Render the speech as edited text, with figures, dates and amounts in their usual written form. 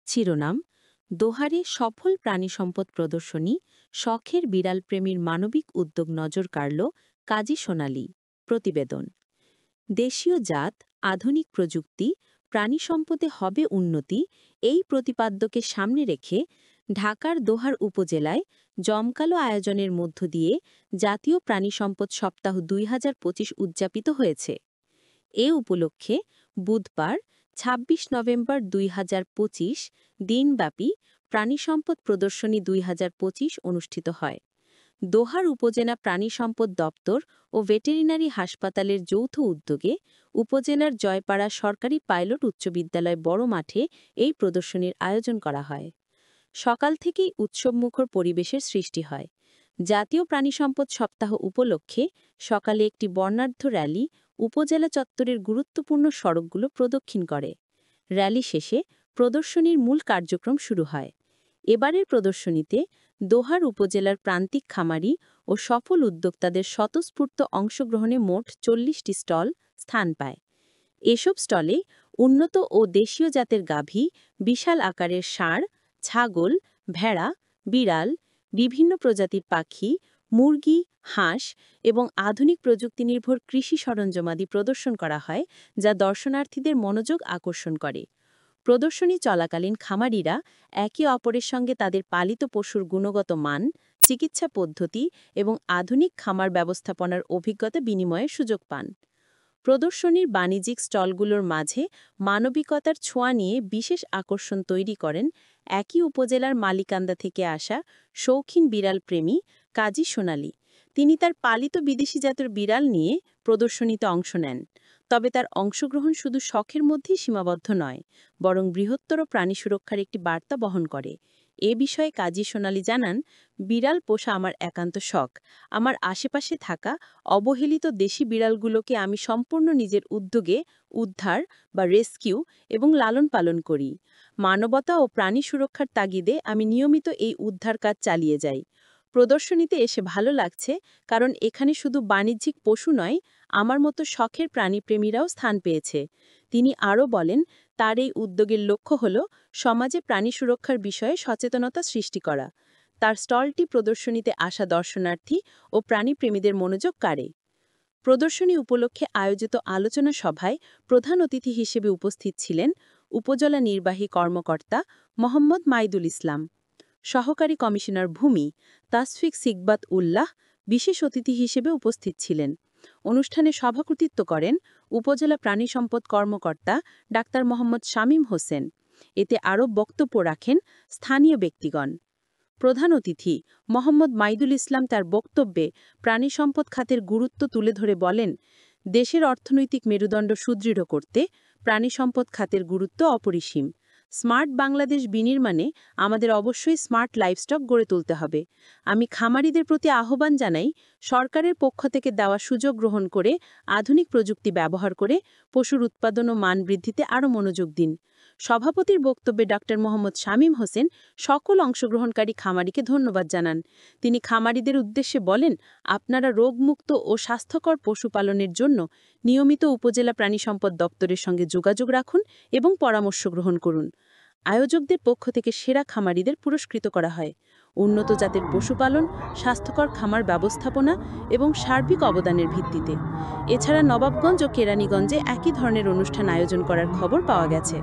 শিরোনাম: দোহারে সফল প্রাণী সম্পদ প্রদর্শনী, শখের বিড়াল প্রেমীর মানবিক উদ্যোগ নজর কাড়ল কাজী সোনালী। প্রতিবেদন: দেশীয় জাত, আধুনিক প্রযুক্তি, প্রাণী সম্পদে হবে উন্নতি, এই প্রতিপাদ্যকে সামনে রেখে ঢাকার দোহার উপজেলায় জমকালো আয়োজনের মধ্য দিয়ে জাতীয় প্রাণী সম্পদ সপ্তাহ ২০২৫ উদযাপিত হয়েছে। এ উপলক্ষে বুধবার ২৬ নভেম্বর ২০২৫ দিনব্যাপী প্রাণী সম্পদ প্রদর্শনী ২০২৫ অনুষ্ঠিত হয়। দোহার উপজেলা প্রাণী সম্পদ দপ্তর ও ভেটেরিনারি হাসপাতালের যৌথ উদ্যোগে উপজেলার জয়পাড়া সরকারি পাইলট উচ্চ বিদ্যালয় বড় মাঠে এই প্রদর্শনীর আয়োজন করা হয়। সকাল থেকেই উৎসবমুখর পরিবেশের সৃষ্টি হয়। জাতীয় প্রাণী সম্পদ সপ্তাহ উপলক্ষে সকালে একটি বর্ণাঢ্য র্যালি উপজেলা চত্বরের গুরুত্বপূর্ণ সড়কগুলো প্রদক্ষিণ করে। র্যালি শেষে প্রদর্শনীর মূল কার্যক্রম শুরু হয়। এবারের প্রদর্শনীতে দোহার উপজেলার প্রান্তিক খামারি ও সফল উদ্যোক্তাদের স্বতঃস্ফূর্ত অংশগ্রহণে মোট ৪০টি স্টল স্থান পায়। এসব স্টলে উন্নত ও দেশীয় জাতের গাভী, বিশাল আকারের ষাঁড়, ছাগল, ভেড়া, বিড়াল, বিভিন্ন প্রজাতির পাখি, মুরগি, হাঁস এবং আধুনিক প্রযুক্তিনির্ভর কৃষি সরঞ্জামাদি প্রদর্শন করা হয়, যা দর্শনার্থীদের মনোযোগ আকর্ষণ করে। প্রদর্শনী চলাকালীন খামারিরা একে অপরের সঙ্গে তাদের পালিত পশুর গুণগত মান, চিকিৎসা পদ্ধতি এবং আধুনিক খামার ব্যবস্থাপনার অভিজ্ঞতা বিনিময়ের সুযোগ পান। প্রদর্শনীর বাণিজ্যিক স্টলগুলোর মাঝে মানবিকতার ছোঁয়া নিয়ে বিশেষ আকর্ষণ তৈরি করেন একই উপজেলার মালিকান্দা থেকে আসা শৌখিন বিড়াল প্রেমী কাজী সোনালী। তিনি তার পালিত বিদেশি জাতের বিড়াল নিয়ে প্রদর্শনীতে অংশ নেন। তবে তার অংশগ্রহণ শুধু শখের মধ্যেই সীমাবদ্ধ নয়, বরং বৃহত্তর প্রাণী সুরক্ষার একটি বার্তা বহন করে। এ বিষয়ে কাজী সোনালী জানান, বিড়াল পোষা আমার একান্ত শখ। আমার আশেপাশে থাকা অবহেলিত দেশি বিড়ালগুলোকে আমি সম্পূর্ণ নিজের উদ্যোগে উদ্ধার বা রেস্কিউ এবং লালন পালন করি। মানবতা ও প্রাণী সুরক্ষার তাগিদে আমি নিয়মিত এই উদ্ধার কাজ চালিয়ে যাই। প্রদর্শনীতে এসে ভালো লাগছে, কারণ এখানে শুধু বাণিজ্যিক পশু নয়, আমার মতো শখের প্রাণীপ্রেমীরাও স্থান পেয়েছে। তিনি আরও বলেন, তার এই উদ্যোগের লক্ষ্য হল সমাজে প্রাণী সুরক্ষার বিষয়ে সচেতনতা সৃষ্টি করা। তার স্টলটি প্রদর্শনীতে আসা দর্শনার্থী ও প্রাণীপ্রেমীদের মনোযোগ কাড়ে। প্রদর্শনী উপলক্ষে আয়োজিত আলোচনা সভায় প্রধান অতিথি হিসেবে উপস্থিত ছিলেন উপজেলা নির্বাহী কর্মকর্তা মোহাম্মদ মাইদুল ইসলাম, সহকারী কমিশনার ভূমি তাসফিক সিকবাত উল্লাহ বিশেষ অতিথি হিসেবে উপস্থিত ছিলেন। অনুষ্ঠানে সভাপতিত্ব করেন উপজেলা প্রাণী সম্পদ কর্মকর্তা ডাক্তার মোহাম্মদ শামীম হোসেন। এতে আরও বক্তব্য রাখেন স্থানীয় ব্যক্তিগণ। প্রধান অতিথি মোহাম্মদ মাইদুল ইসলাম তার বক্তব্যে প্রাণী সম্পদ খাতের গুরুত্ব তুলে ধরে বলেন, দেশের অর্থনৈতিক মেরুদণ্ড সুদৃঢ় করতে প্রাণী সম্পদ খাতের গুরুত্ব অপরিসীম। স্মার্ট বাংলাদেশ বিনির্মাণে আমাদের অবশ্যই স্মার্ট লাইভস্টক গড়ে তুলতে হবে। আমি খামারিদের প্রতি আহ্বান জানাই, সরকারের পক্ষ থেকে দেওয়া সুযোগ গ্রহণ করে আধুনিক প্রযুক্তি ব্যবহার করে পশুর উৎপাদন ও মান বৃদ্ধিতে আরও মনোযোগ দিন। সভাপতির বক্তব্যে ডাক্তার মোহাম্মদ শামীম হোসেন সকল অংশগ্রহণকারী খামারিকে ধন্যবাদ জানান। তিনি খামারিদের উদ্দেশ্যে বলেন, আপনারা রোগমুক্ত ও স্বাস্থ্যকর পশুপালনের জন্য নিয়মিত উপজেলা প্রাণী সম্পদ দপ্তরের সঙ্গে যোগাযোগ রাখুন এবং পরামর্শ গ্রহণ করুন। আয়োজকদের পক্ষ থেকে সেরা খামারিদের পুরস্কৃত করা হয়। উন্নত জাতের পশুপালন, স্বাস্থ্যকর খামার ব্যবস্থাপনা এবং সার্বিক অবদানের ভিত্তিতে। এছাড়া নবাবগঞ্জ ও কেরানীগঞ্জে একই ধরনের অনুষ্ঠান আয়োজন করার খবর পাওয়া গেছে।